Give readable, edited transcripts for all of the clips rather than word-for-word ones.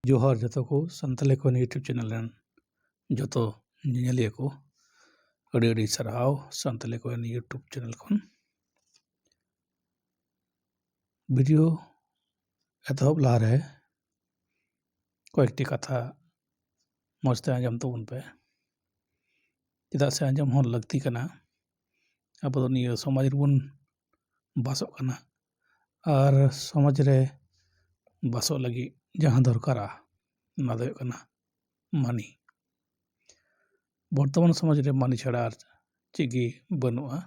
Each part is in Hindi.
जोहार जतो को संताली को यूट्यूब चैनल रन जतो ñeñaliya ko ᱟᱹᱰᱤ ᱟᱹᱰᱤ ᱥᱟᱨᱦᱟᱣ ᱥᱟᱱᱛᱟᱞᱤ ᱠᱚ यूट्यूब चैनल ᱠᱷᱚᱱ वीडियो एतहब लारे कয়েকটি কথা मजते आंजम तबन पे चेदा से आंजम हों लगती कना अब तो निया समाज रबन बासों कना और समाज रे बासों लगी जहां दरकारा ना दो कना मानी बर्तमान समाज रे मानी छड़ा चिगी बनुआ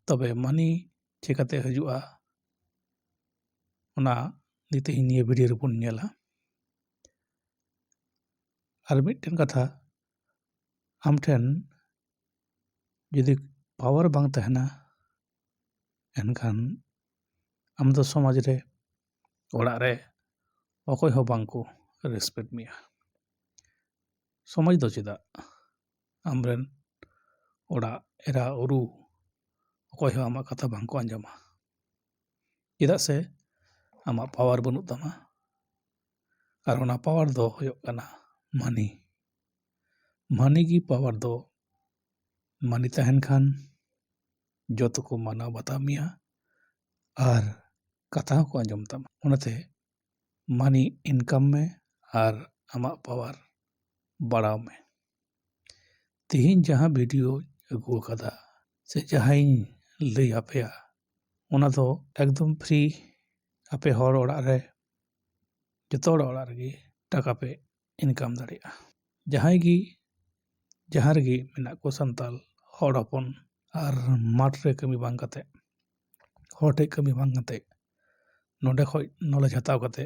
तबे मानी चिकाते हजुआ ओना नीते निया वीडियो रबन नेला और मिट्टन कथा आम ठेन यदि पावर बांग तहना एनखान आम दो समाज रे ओड़ा रे अकोय हो बांग को रेस्पेक्ट मिया समाज दो चेदा आमरेन ओड़ा एरा उरु अकोय हो आमा कथा बांग को आंजमा चेदा से आमा पावर बनु तमा और ओना पावर दो होयो कना मानी मानी की पावर दो मानी तहन खान जतो को माना बता मिया और कथा को आंजम तमा उनते मानी इनकम में और आमा पावर बढ़ाव में तिहिन जहां वीडियो अगु कदा से जहां लई आपेया ओना दो एकदम फ्री आपे हर ओड़ा रे जतो ओड़ा रे टाका पे इनकम दाड़िया जहां रे मेना को संताल हर हपन और माठ रे कमी बांग कते हर ठे कमी बांग कते नोडे खय नॉलेज हताव कते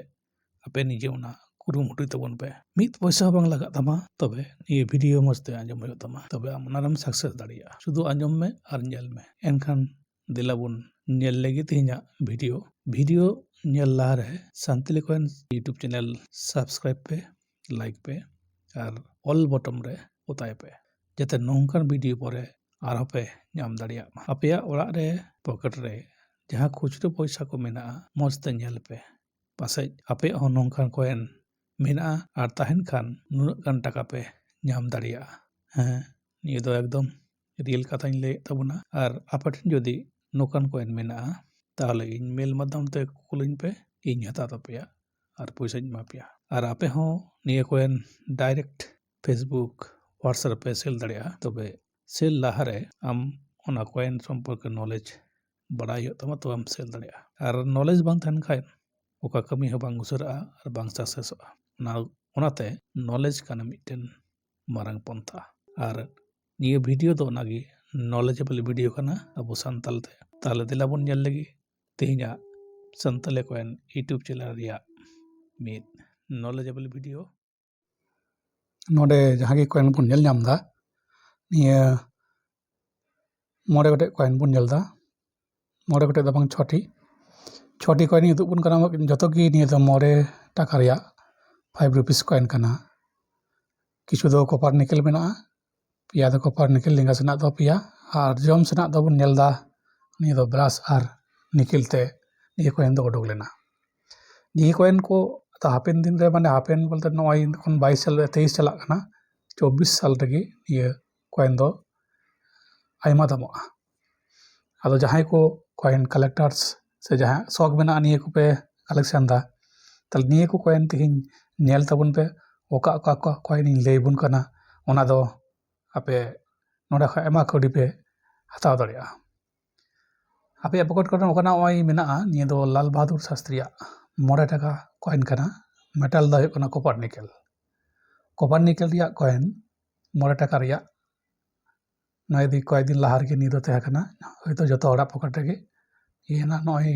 आपे निजे ओना कुरुमुटुई तबन पे मित पैसा बांग लगा तमा तबे ये वीडियो मस्ते आंजम हो तमा तबे आम ओनारम सक्सेस दाड़िया शुधु आंजम में और नेल में एनखान दिलाबुन नेल लेगी तिहिना वीडियो नेल लारे संताली को यूट्यूब चैनल सब्सक्राइब पे लाइक पे और ऑल बटन रे उताय पे जते नोंकान वीडियो परे आरो पे नाम दाड़िया आपेया ओड़ा रे पॉकेट रे जहां खुचरो पैसा को मेना मस्ते नेल पे पासे आपे हो नोंकान कोइन मेना और तहन खान नुनाग गान टाका पे नाम दाड़िया हाँ निये दो एकदम रियल कथा ले तबना और आपठन जदि नोकान कोइन मेना ताहले इन मेल माध्यम ते कुलिन पे इन हता तपेया और पैसा मा पेया और आपे हो निये कोइन डायरेक्ट फेसबुक व्हाट्सएप पे सेल दाड़िया तबे सेल लाहारे आम ओना कोइन संपर्क नॉलेज बड़ाई हो तमा तो आम सेल दाड़िया और नॉलेज बांग तहन खाय ओका कमी हो बांग उसरा और बांग सक्सेसोआ ओनाते नॉलेज काना मिटन मारंग पंथा और निये वीडियो दो नागी नॉलेजेबल वीडियो काना अबो संताल ते ताले दिलाबन नेल लगी तिहिना संताले कोइन यूट्यूब चैनल रिया मित नॉलेजेबल वीडियो नोडे जहां की कोइन बन नेल नामदा निये मोड़े गटे कोइन बन नेलदा मोड़े गटे दा बांग छोटी कोइन युदुग बन कना जतो की निये दो मोड़े टाका रिया 5 रुपीस कोइन कना किछु दो कॉपर निकल मेना पिया दो कॉपर निकल लिंगा सना दो पिया और जम सना दो बन नेलदा निये दो ब्रास और निकल ते निये कोइन दो उडुग लेना निये कोइन को तो हापेन दिन रे माने हापेन बोलते नय खन 22 साल 23 चला कना 24 साल रगी ये कोइन दो आयमा दामोआ आदो जहां को कोइन कलेक्टर्स से जहां शौक मेना निये को पे कलेक्शन दा तल निये को कोइन तिहिन नेल तबन पे ओका कोइन लई बुन कना ओना दो आपे नोडा खा एमा कोडी पे हताव दाड़िया आपे पकड़ करना ओकना ओय मेना निये दो लाल बहादुर शास्त्री 9 टाका कोइन कना मेटल दा कना कॉपर निकल रिया कोइन 9 टाका रिया नय दी कोई दिन लाहार के निदो तहे कना हयतो जतो ओड़ा पकड़ रे ये ना नय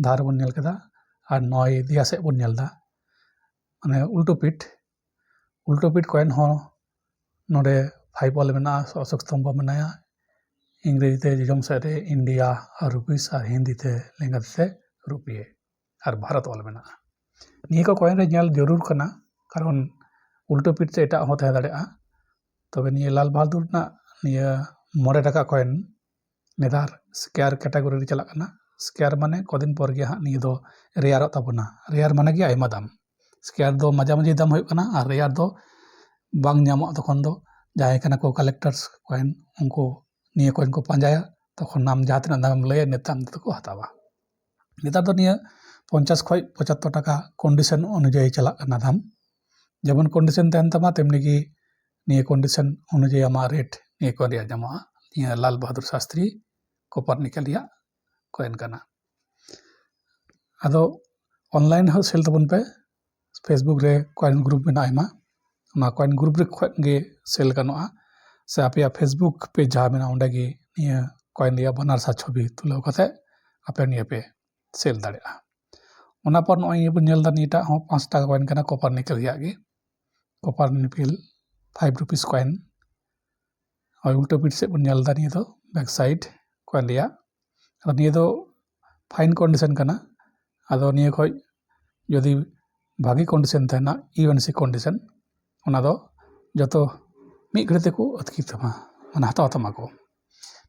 धार बन नेल कदा और नय दिया से बन नेलदा माने उल्टो पीठ कोइन हो नोडे 5 वाले मेना अशोक स्तंभ मेनाया इंग्रेजी ते जम से इंडिया और रुपीस और हिंदी ते लेंगा से रुपये और भारत वाले मेना निये को कोइन रे नेल जरूर कना कारण उल्टो पीठ से एटा हो तहे दाड़िया तबे निये लाल बहादुर ना निये 9 टाका कोइन नेदार स्क्वायर कैटेगरी रे चला कना स्क्वायर माने कदिन पर गया निये दो रेयार ताबना रेयार माने गया आयमा दाम स्केयर दो माझामाझी दाम हुई कना और रेयर दो बांग ᱧᱟᱢᱚᱜ तखन दो जहां कना को कलेक्टर्स कॉइन उनको निये कॉइन को पांजाया तखन नाम जहां तना दाम लय नेताम को हतावा नेतार दो निये 50 खय 75 टाका कंडीशन अनुयायी चला कना दाम जेमन कंडीशन तहन तमा तेमनि की निये कंडीशन अनुयायी आमा रेट निये को रिया ᱧᱟᱢᱚᱜᱼᱟ निये लाल बहादुर शास्त्री कॉपर निकल रिया कॉइन कना आदो ऑनलाइन हो सेल तबन पे फेसबुक रे कॉइन ग्रुप में आयमा ना कॉइन ग्रुप रे खय गे सेल गनोआ से आपे फेसबुक पेज जहां में ओंडे गे निये कॉइन रिया बनार सा छवि तुलाव कते आपे निये पे सेल दाड़ेआ ओना पर नय ये बन नेलदा नीटा हो 5 टाका कॉइन कना कॉपर निकल रिया गे कॉपर निकल 5 रुपीस कॉइन और उल्टो पीठ से बन नेलदा निये दो बैक साइड कॉइन रिया और निये दो फाइन कंडीशन कना आदो निये खय यदि भागी कंडीशन तहना यूएनसी कंडीशन ओना दो जतो मी घड़ते को अतकी तमा माने हताव तमा को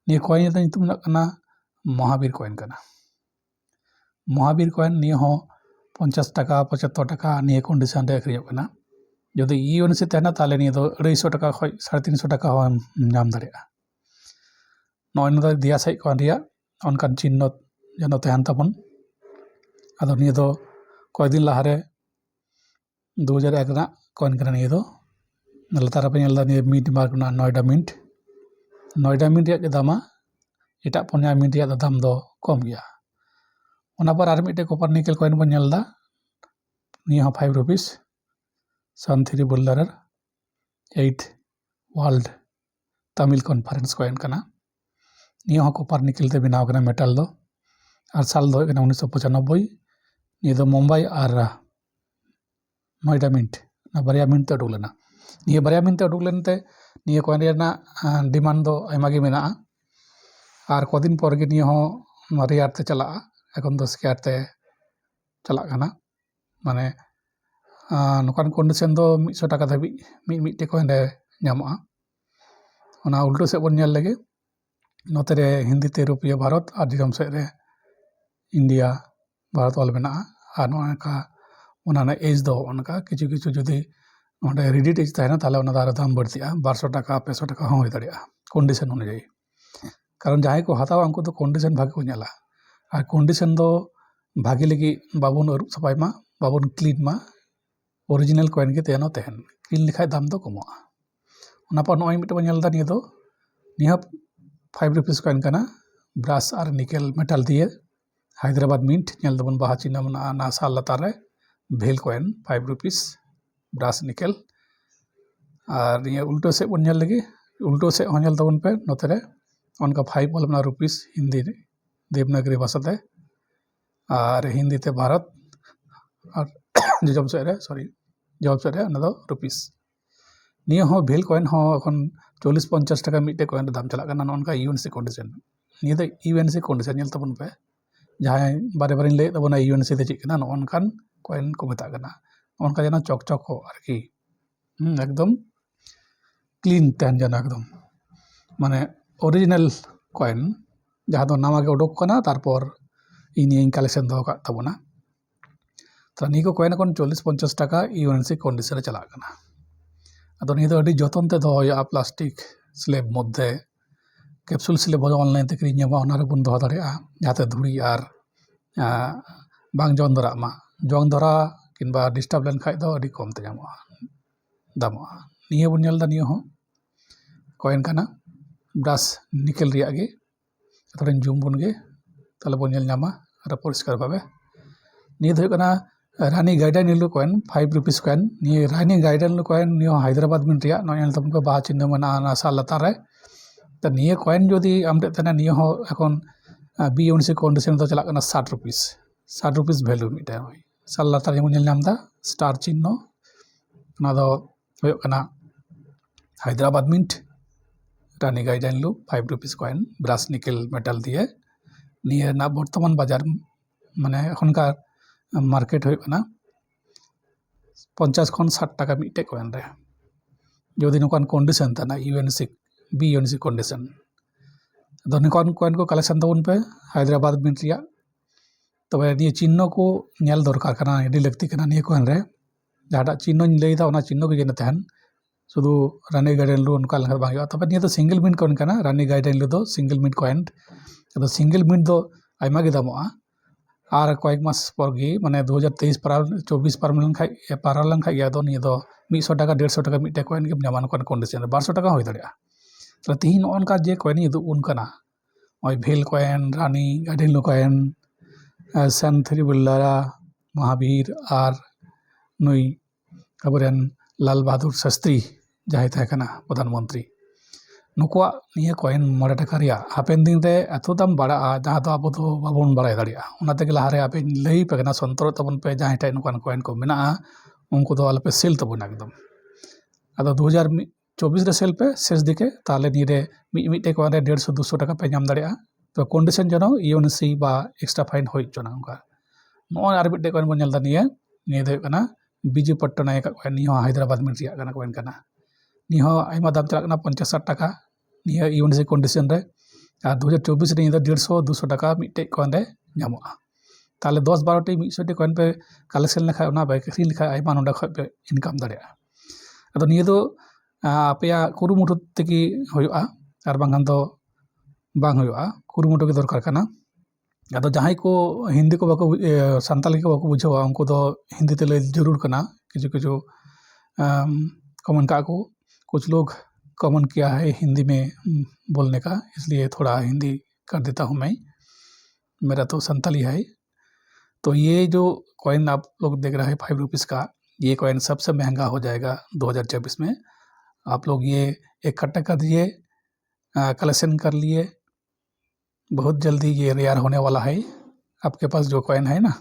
निये कॉइन दा नितुम कना महावीर कॉइन कना महावीर कॉइन निये हो 50 टाका 75 टाका निये कंडीशन रे अखरियो कना यदि यूएनसी तहना ताले निये दो 250 टाका खय 350 टाका हो नाम दाड़ेआ नय न दिया साइ कॉइन रिया अनकान चिन्ह जनो तहन तबन आदो निये दो कय दिन लाहारे 2001 ना कॉइन कना निये दो लतार पे नेलदा निये मिट मार्क ना नोएडा मिंट रिया के दामा एटा पुन्या मिंट रिया दाम दो कम गया ओना पर आर मिटे कॉपर निकल कॉइन बन नेलदा निये हो 5 रुपीस सन 3 builder 8 world Tamil conference coin कना निये हो कॉपर निकल ते बनाव कना मेटल दो और साल दो 1995 निये दो मुंबई और नोएडा मिंट ना बारिया मिंट ते उडुक लेना निये बारिया मिंट ते उडुक लेनते निये कॉइन रेना डिमांड दो आयमा गे मेना और कदिन पर गे निये हो रेयर ते चला एखन दो स्केयर ते चला कना माने नोकान कंडीशन दो 100 टाका धाबी मिटे कॉइन रे ᱧᱟᱢᱚᱜᱼᱟ ओना उल्टो से बन नेल लेगे नोते रे हिंदी ते रुपया भारत और दिगम से रे इंडिया भारत ऑल मेना और नोका ओना एज दो ओनका किछु किछु जदि ओंडे रेडिट एज ताहेना ताले ओना दार दाम बढ़तिया 200 टाका 500 टाका हो दाड़िया कंडीशन अनुयायी कारण जहां को हतावा उनको तो कंडीशन भागे को नेला और कंडीशन दो भागे लगी बाबुन अरुप सफाई मा बाबुन क्लीन मा ओरिजिनल कॉइन के तेनो तहन क्लीन लिखाय दाम दो कमोआ ओना पर नय मिटे नेलदा निये दो निया 5 रुपीस कॉइन कना ब्रास और निकल मेटल दिए हैदराबाद मिंट नेल दबन बाहा चिन्ह मना ना साल लतार रे भेल कॉइन 5 रुपीस ब्रास निकल और ये उल्टो से बन नेल लगी उल्टो से हो नेल तबन पे नोते रे उनका 5 बोल बना रुपीस हिंदी देवनागरी भाषा ते और हिंदी ते भारत और जजम से रे सॉरी जवाब से रे ना दो रुपीस निये हो भेल कॉइन हो एखन 40-50 टाका मिटे कॉइन दाम चला कना नोनका यूएनसी कंडीशन निये दो यूएनसी कंडीशन नेल तबन पे जहां बारे बारे ले तबना यूएनसी ते चिक ना नोनकान कॉइन को मेता कना उनका जना चौक चौक हो आरकी एकदम क्लीन तहन जना एकदम माने ओरिजिनल कॉइन जहां दो नामा के उडोक कना तारपर इनी कलेक्शन दो का तबना तो नी को कॉइन कोन 40-50 टाका यूएनसी कंडीशन चला कना अदो नी दो अडी जतन ते दो या प्लास्टिक स्लैब मध्य कैप्सूल स्लैब ऑनलाइन ते किरिᱧ ᱧᱟᱢᱟ ओना रे बन दो दाड़ेआ जाते धुड़ी और बांग जन धरा मा जंग धरा किंबा डिस्टर्ब लेन खाय दो अडी कम ते ᱧᱟᱢᱚᱜᱼᱟ दामोआ निये बन नेलदा निये हो कॉइन कना ब्रास निकल रिया गे थोड़ा जूम बन गे ताले बन नेल ᱧᱟᱢᱟ और परिष्कार भावे निये दो कना रानी गाइडन इल्लू कॉइन 5 रुपीस कॉइन निये रानी गाइडन कॉइन निये हैदराबाद मिंट रिया नय नेल तबन पे बाहा चिन्ह मना ना साल लतार रे तो निये कॉइन जदि आमटे तना निये हो एखन बीएनसी कंडीशन दो चला कना 60 रुपीस वैल्यू मिटे साल लतार जेमन नेल ᱧᱟᱢदा स्टार चिन्ह ना दो होयो कना हैदराबाद मिंट रानी गाइडन लू 5 rupees coin brass nickel metal दिए निये ना बर्तमान बाजार माने एखनकार मार्केट होयो कना 50 खन 60 टाका मिटे कॉइन रे जदि नोकान कंडीशन तना यूएनसी बीएनसी कंडीशन दो नोकान कॉइन को कलेक्शन तबन पे हैदराबाद मिंट रिया तबे निये चिन्ह को नेल दरकार कना एडी लगती कना निये कॉइन रे जहाँ चिन्ह लैदा चिन्ह के तहन शुधु रानी गार्डन लू उनका लगा बांग तब निया तो सिंगल मिनट कॉइन करना रानी गार्डन लू दो सिंगल मिनट कॉइन तो सिंगल मिनट दो आयमा के दामोआ और कয়েক मास पर गे माने 2023 24 पारा लेनखा गया तो निया तो 100 टाका 150 टाका मिटे कॉइन के नामा नोन कंडीशन 200 टाका होय दाड़िया तो तीन नोनका जे कॉइन यदु उनकना ओय भेल कॉइन रानी गार्डन लू कॉइन सेंथरी बुल्लारा महावीर और नुई अबरेन लाल बहादुर शास्त्री जहाँ तहकना प्रधानमंत्री नुकुआ निया कॉइन 9 टाका रिया हापेन दिन रे एतो दाम बाड़ा जहाँ तो अब तो बाबन बाड़ाय दाड़िया उनाते के लहारे आपे लई पेगना संतर तबन पे जहाँ टाइ नुकान कॉइन को मेना उनको तो आलपे सेल तबन एकदम अदो 2024 रे सेल पे शेष दिके ताले निरे मिटे कॉइन रे 150 200 टाका पे नाम दाड़िया तो कंडीशन जनो यूएनसी बा एक्स्ट्रा फाइन होय चना उनका नो आर मिटे कॉइन बन जलदा निया निया दे कना बिजू पट्टनायक कॉइन निया हैदराबाद में रिया कना कॉइन कना निया आयमा दाम चला कना 50 टाका निया यूएनसी कंडीशन रे 2024 रे 150 200 टाका मिटे कॉइन रे नामोआ ताले 10 12 टी 100 टी कॉइन पे कलेक्शन लेखा उना बाइक री लेखा आयमा नोडा ख पे इनकम दाड़िया अदो निया दो आपया कुरुमुटु तेकी होयुआ आर बांगान दो बांग होयुआ कुरुमुटु के दरकार कना अदो जहां को हिंदी को बाको संताली को बाको बुझावा उनको तो हिंदी ते ले जरूर कना किछु किछु कमेंट का को कुछ लोग कॉमन किया है हिंदी में बोलने का इसलिए थोड़ा हिंदी कर देता हूँ मैं मेरा तो संताली है तो ये जो कॉइन आप लोग देख रहे हैं 5 रुपीज़ का ये कॉइन सबसे महंगा हो जाएगा 2024 में आप लोग ये इकट्ठा कर दिए कलेक्शन कर लिए बहुत जल्दी ये रेयर होने वाला है आपके पास जो कॉइन है ना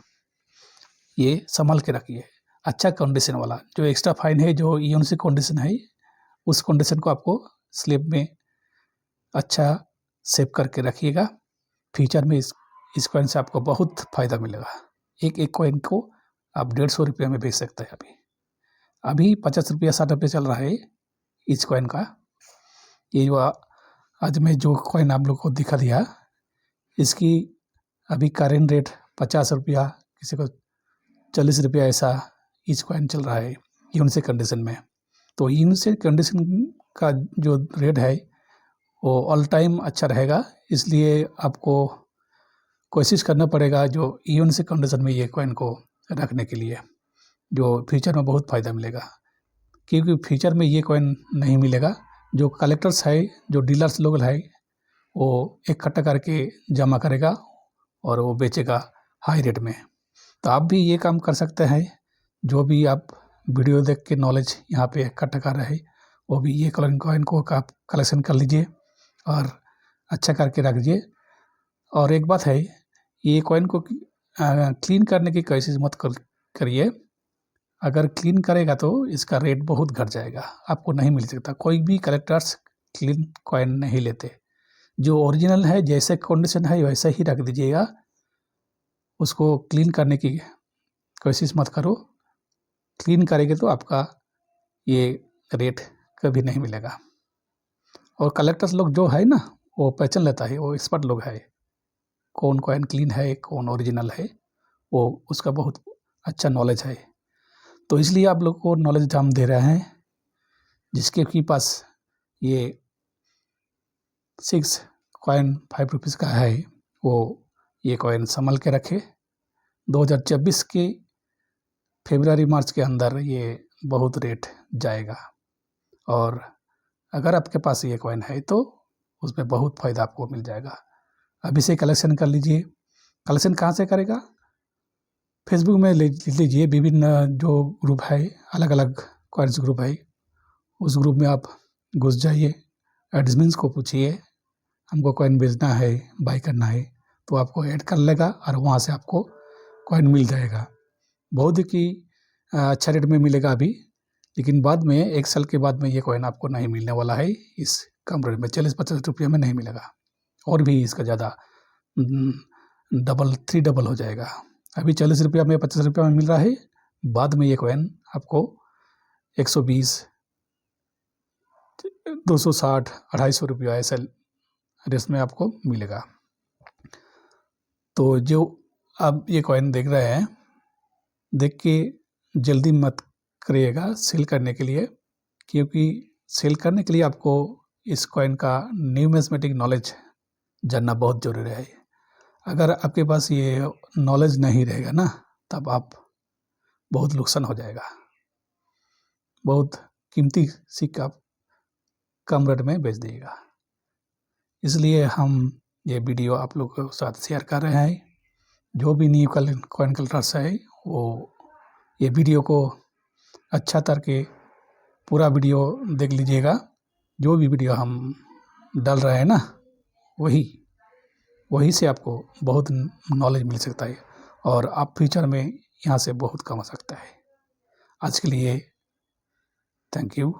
ये संभाल के रखिए अच्छा कंडीशन वाला जो एक्स्ट्रा फाइन है जो यूएनसी कंडीशन है उस कंडीशन को आपको स्लिप में अच्छा सेव करके रखिएगा फ्यूचर में इस कॉइन से आपको बहुत फ़ायदा मिलेगा एक कॉइन को आप 150 रुपये में बेच सकते हैं अभी 50 रुपया 60 रुपये चल रहा है इस कॉइन का ये जो आज मैं जो कॉइन आप लोग को दिखा दिया इसकी अभी करेंट रेट 50 रुपया किसी को 40 रुपया ऐसा इस कॉइन चल रहा है यूएनसी कंडीशन में तो यूएनसी कंडीशन का जो रेट है वो ऑल टाइम अच्छा रहेगा इसलिए आपको कोशिश करना पड़ेगा जो यूएनसी कंडीशन में ये कॉइन को रखने के लिए जो फ्यूचर में बहुत फ़ायदा मिलेगा क्योंकि फ्यूचर में ये कॉइन नहीं मिलेगा जो कलेक्टर्स है जो डीलर्स लोग है वो इकट्ठा करके जमा करेगा और वो बेचेगा हाई रेट में तो आप भी ये काम कर सकते हैं जो भी आप वीडियो देख के नॉलेज यहाँ पे इकट्ठा कर रहे हैं वो भी ये कॉइन को आप कलेक्शन कर लीजिए और अच्छा करके रख दीजिए और एक बात है ये कॉइन को क्लीन करने की कोशिश मत करिए अगर क्लीन करेगा तो इसका रेट बहुत घट जाएगा आपको नहीं मिल सकता कोई भी कलेक्टर्स क्लीन कॉइन नहीं लेते जो ओरिजिनल है जैसे कंडीशन है वैसा ही रख दीजिएगा उसको क्लीन करने की कोशिश मत करो क्लीन करेंगे तो आपका ये रेट कभी नहीं मिलेगा और कलेक्टर्स लोग जो है ना वो पहचान लेता है वो एक्सपर्ट लोग है कौन कॉइन क्लीन है कौन ओरिजिनल है वो उसका बहुत अच्छा नॉलेज है तो इसलिए आप लोग को नॉलेज हम दे रहे हैं जिसके के पास ये 6 कॉइन 5 रुपीज़ का है वो ये कॉइन संभाल के रखे 2024 के फरवरी मार्च के अंदर ये बहुत रेट जाएगा और अगर आपके पास ये कॉइन है तो उसमें बहुत फ़ायदा आपको मिल जाएगा अभी से कलेक्शन कर लीजिए कलेक्शन कहाँ से करेगा फेसबुक में ले लीजिए विभिन्न जो ग्रुप है अलग अलग कॉइन्स ग्रुप है उस ग्रुप में आप घुस जाइए एडमिन्स को पूछिए हमको कॉइन बेचना है बाई करना है तो आपको ऐड कर लेगा और वहाँ से आपको कॉइन मिल जाएगा बहुत ही अच्छा रेट में मिलेगा अभी लेकिन बाद में 1 साल के बाद में ये कॉइन आपको नहीं मिलने वाला है इस कम रेट में 40-50 रुपये में नहीं मिलेगा और भी इसका ज़्यादा डबल 3 डबल हो जाएगा अभी 40 रुपया में 50 रुपया में मिल रहा है बाद में ये कॉइन आपको 120 260 250 रुपया ऐसा रेट में आपको मिलेगा तो जो आप ये कॉइन देख रहे हैं देख के जल्दी मत करिएगा सेल करने के लिए, क्योंकि सेल करने के लिए आपको इस कॉइन का न्यूमिस्मेटिक नॉलेज जानना बहुत ज़रूरी है। अगर आपके पास ये नॉलेज नहीं रहेगा ना, तब आप बहुत नुकसान हो जाएगा। बहुत कीमती सिक्का कम रेट में बेच दिएगा। इसलिए हम ये वीडियो आप लोग के साथ शेयर कर रहे हैं। जो भी न्यू कॉइन कलेक्टर्स है वो ये वीडियो को अच्छा करके पूरा वीडियो देख लीजिएगा। जो भी वीडियो हम डाल रहे हैं ना, वही से आपको बहुत नॉलेज मिल सकता है और आप फ्यूचर में यहाँ से बहुत कमा सकता है। आज के लिए थैंक यू।